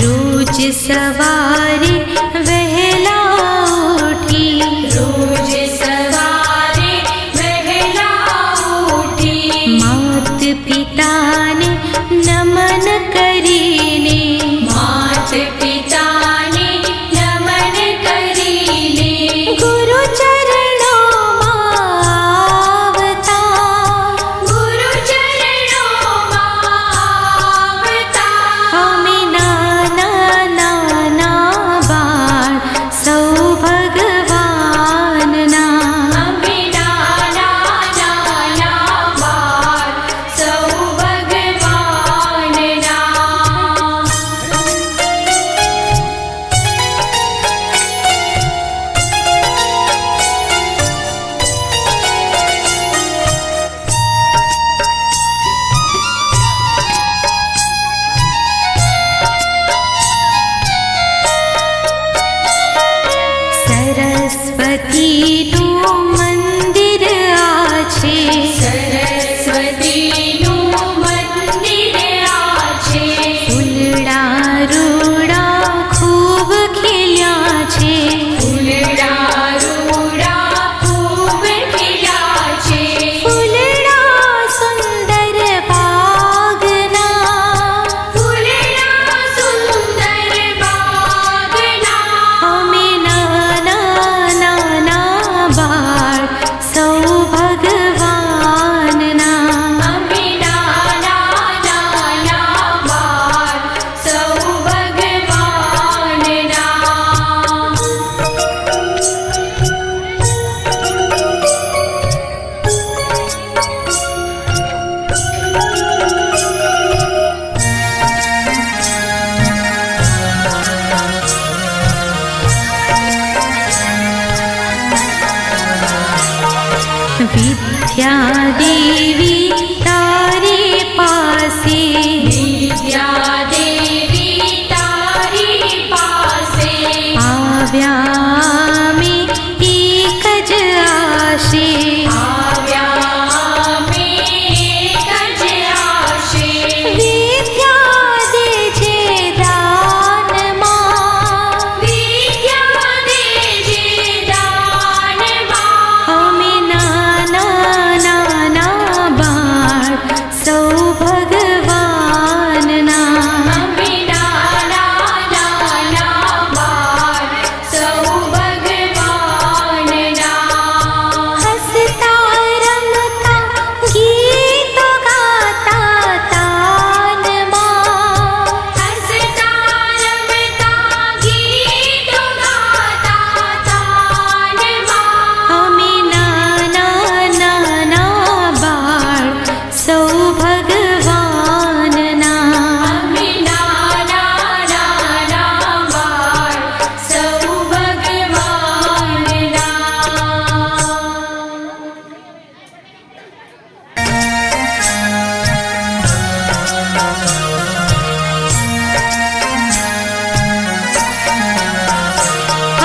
रोज सवारे वहेला उठी, रोज सवारे वहेला उठी, मात पिताने नमन करीने, मात पिताने नमन करीने, गुरु चरणों आवता, गुरु चरणों आवता, અમે નાના નાના બાળ સૌ ભગવાનના, અમે નાના નાના બાળ સૌ ભગવાનના. સરસ્વતીનું મંદિર આછે, સરસ્વતીનું મંદિર આછે, ફૂલડા રૂડા ખૂબ ખીલ્યા છે, ફૂલડા રૂડા ખૂબ ખીલ્યા છે, ફૂલડા સુંદર બાગના, ફૂલડા સુંદર બાગના, અમે નાના નાના બાળ સૌ ભગવાનના, અમે નાના નાના બાળ સૌ ભગવાનના. વિદ્યા દેવી તારે પાસે, વિદ્યા દેવી તારી પાસે આવ્યા અમે એક જ આશે, આવ્યા અમે એક જ આશે, વિદ્યા દેજે દાનમાં, વિદ્યા દેજે દાનમાં, અમે નાના નાના બાળ સૌ ભગવાનના, અમે નાના નાના બાળ સૌ ભગવાનના. હસતા રમતા ગીતો ગાતા તાનમાં, હસતા રમતા ગીતો ગાતા તાનમાં, અમે નાના નાના બાળ સૌ ભગવાનના, અમે નાના નાના બાળ સૌ ભગવાનના.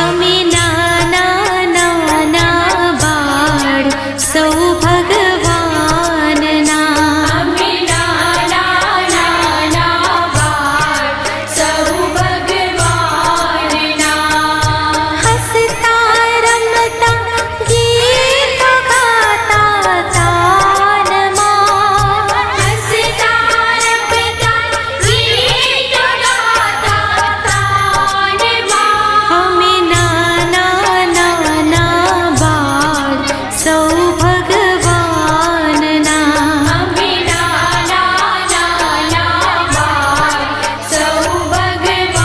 અમે નાના નાના બાળ સૌ ભગવાનના, અમે નાના નાના બાળ સૌ ભગવાનના. હસતા રમતા ગીતો ગાતા તાનમાં, હસતા રમતા ગીતો ગાતા તાનમાં, અમે નાના નાના બાળ સૌ ભગવાનના, અમે નાના નાના બાળ સૌ ભગવાનના.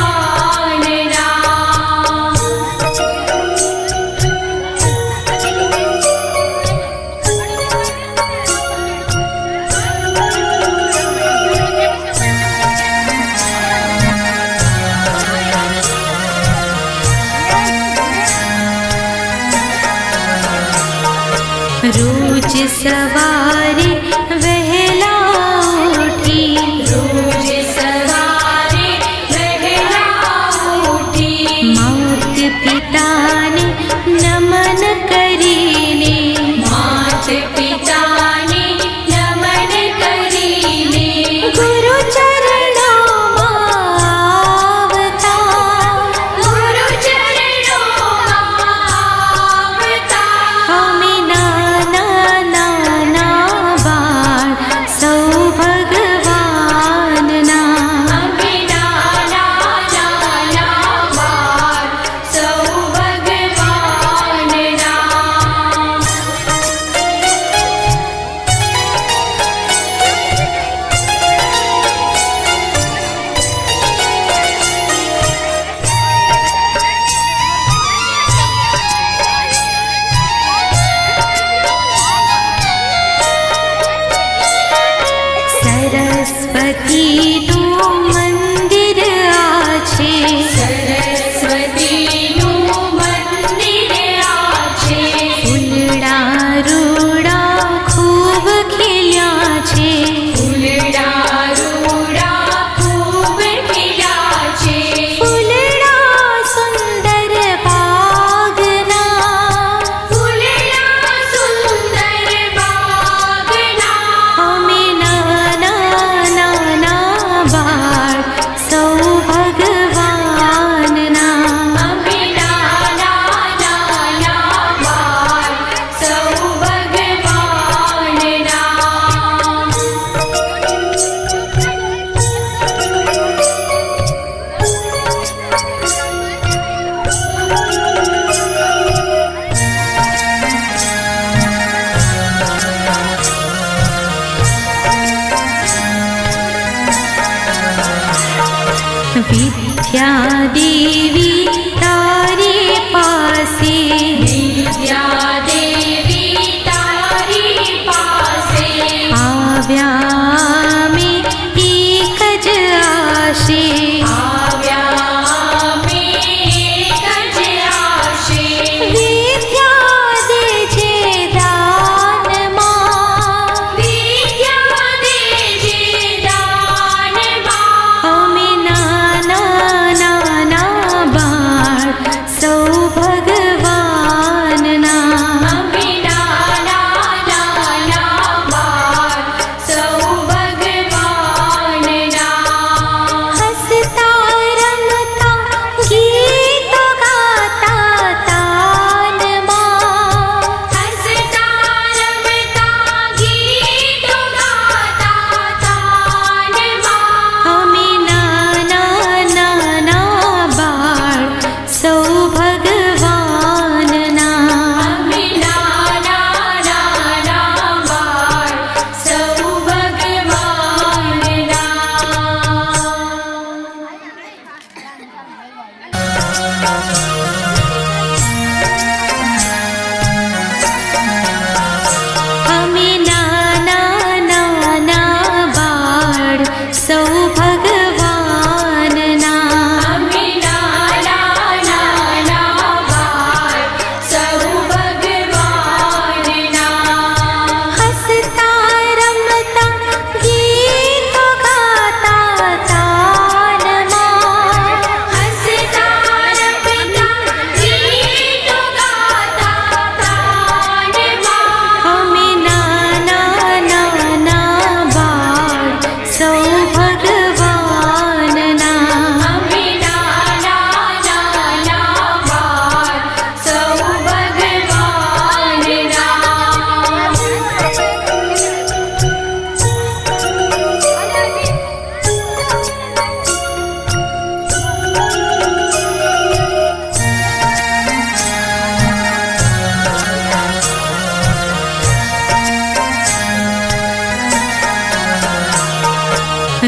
રોજ સવારે વહેલા ઉઠી, રોજ સવારે વહેલા ઉઠી, માત પિતાને નમન કરીને, માત પિતાને નમન કરીને, ગુરુ ચરણોમાં સરસ્વતીનું મંદિર આ છે, સરસ્વતીનું મંદિર આ છે, ફૂલડા રૂડા ખૂબ ખીલ્યા છે, ફૂલડા રૂડા ખૂબ ખીલ્યા છે, ફૂલડા સુંદર બાગના, ફૂલડા સુંદર બાગના, અમે નાના નાના બાળ સૌ ભગવાનના. અમે નાના નાના બાળ સૌ ભગવાનના. વિદ્યા દેવી તારે પાસે, વિદ્યા દેવી તારી પાસે આવ્યા અમે એક જ આશે, આવ્યા અમે એક જ આશે. વિદ્યા દેજે દાનમાં, વિદ્યા દેજે દાનમાં. અમે નાના નાના બાળ સૌ ભગવાનના. અમે નાના નાના બાળ સૌ ભગવાનના. હસતા રમતા ગીતો ગાતા તાનમાં, હસતા રમતા ગીતો ગાતા તાનમાં. અમે નાના નાના બાળ સૌ ભગવાનના. અમે નાના નાના બાળ સૌ ભગવાનના. અમે નાના નાના બાળ સૌ ભગવાનના. અમે નાના નાના બાળ સૌ ભગવાનના. હસતા રમતા ગીતો ગાતા તાનમાં, હસતા રમતા ગીતો ગાતા તાનમાં. અમે નાના નાના બાળ સૌ ભગવાનના. અમે નાના નાના બાળ સૌ ભગવાનના.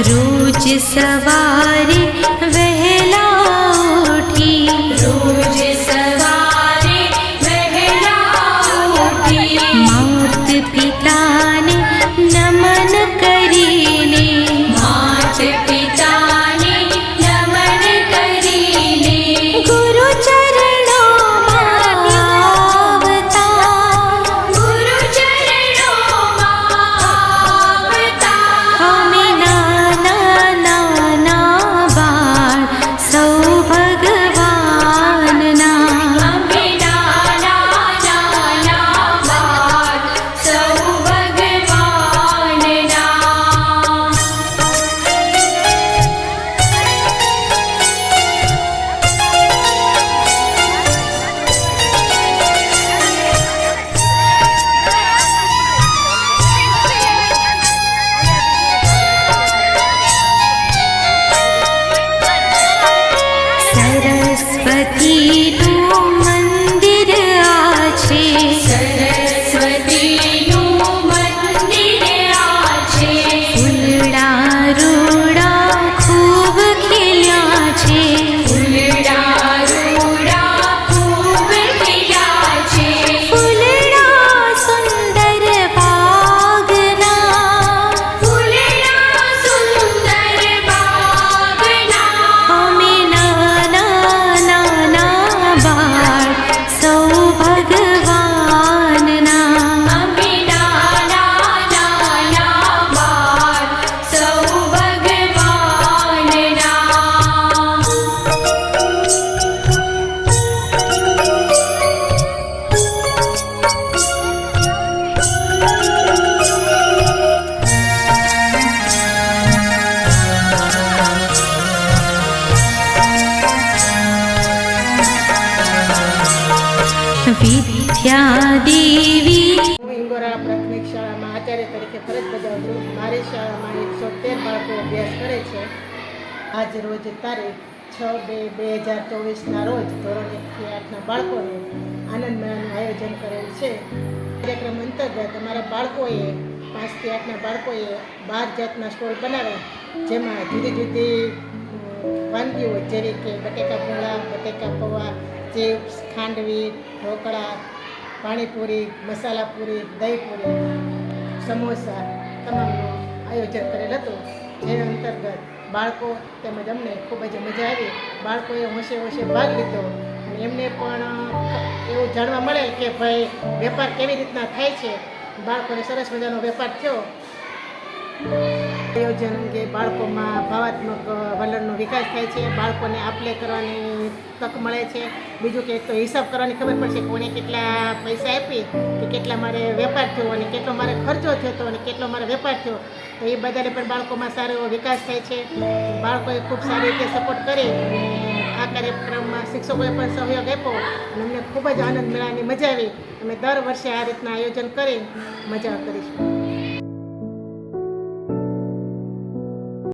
રોજ સવારે વહેલા ઉઠી, રોજ સવારે વહેલા ઉઠી માત પિતાને નમન કરીને, માત પિતાને નમન કરીને ગુરુ ચરણોમાં આવતા, ગુરુ ચરણોમાં આવતા. અમે નાના નાના બાળ સૌ વિદ્યા દેવી. હું ઇંગોરા પ્રાથમિક શાળામાં આચાર્ય તરીકે ફરજ બજાવું છું. મારી શાળામાં 113 બાળકો અભ્યાસ કરે છે. આજ રોજ તારીખ 6/2/2024ના રોજ ધોરણ 1 થી 8ના બાળકોને આનંદ મેળાનું આયોજન કરેલ છે. કાર્યક્રમ અંતર્ગત અમારા બાળકોએ 5 થી 8ના બાળકોએ 12 જાતના સ્ટોલ બનાવ્યા, જેમાં જુદી જુદી વાનગીઓ જેવી કે બટેકા પૂળા, બટેકા પૌવા, ચિપ્સ, ખાંડવી, ઢોકળા, પાણીપુરી, મસાલા પૂરી, દહીં પૂરી, સમોસા તમામનું આયોજન કરેલ હતું. જે અંતર્ગત બાળકો તેમજ અમને ખૂબ જ મજા આવી. બાળકોએ હોંશે હોંશે ભાગ લીધો અને એમને પણ એવું જાણવા મળેલ કે ભાઈ વેપાર કેવી રીતના થાય છે. બાળકોને સરસ મજાનો વેપાર થયો. આયોજન અંગે બાળકોમાં ભાવાત્મક વલણનો વિકાસ થાય છે. બાળકોને આપલે કરવાની તક મળે છે. બીજું કે એક તો હિસાબ કરવાની ખબર પડશે, કોને કેટલા પૈસા આપી, કે કેટલા મારે વેપાર થયો અને કેટલો મારે ખર્ચો થયો હતો અને કેટલો મારે વેપાર થયો. તો એ બધાને પણ બાળકોમાં સારો એવો વિકાસ થાય છે. બાળકોએ ખૂબ સારી રીતે સપોર્ટ કરી અને આ કાર્યક્રમમાં શિક્ષકોએ પણ સહયોગ આપ્યો અને અમને ખૂબ જ આનંદ મેળવવાની મજા આવી. અમે દર વર્ષે આ રીતના આયોજન કરી મજા કરીશું.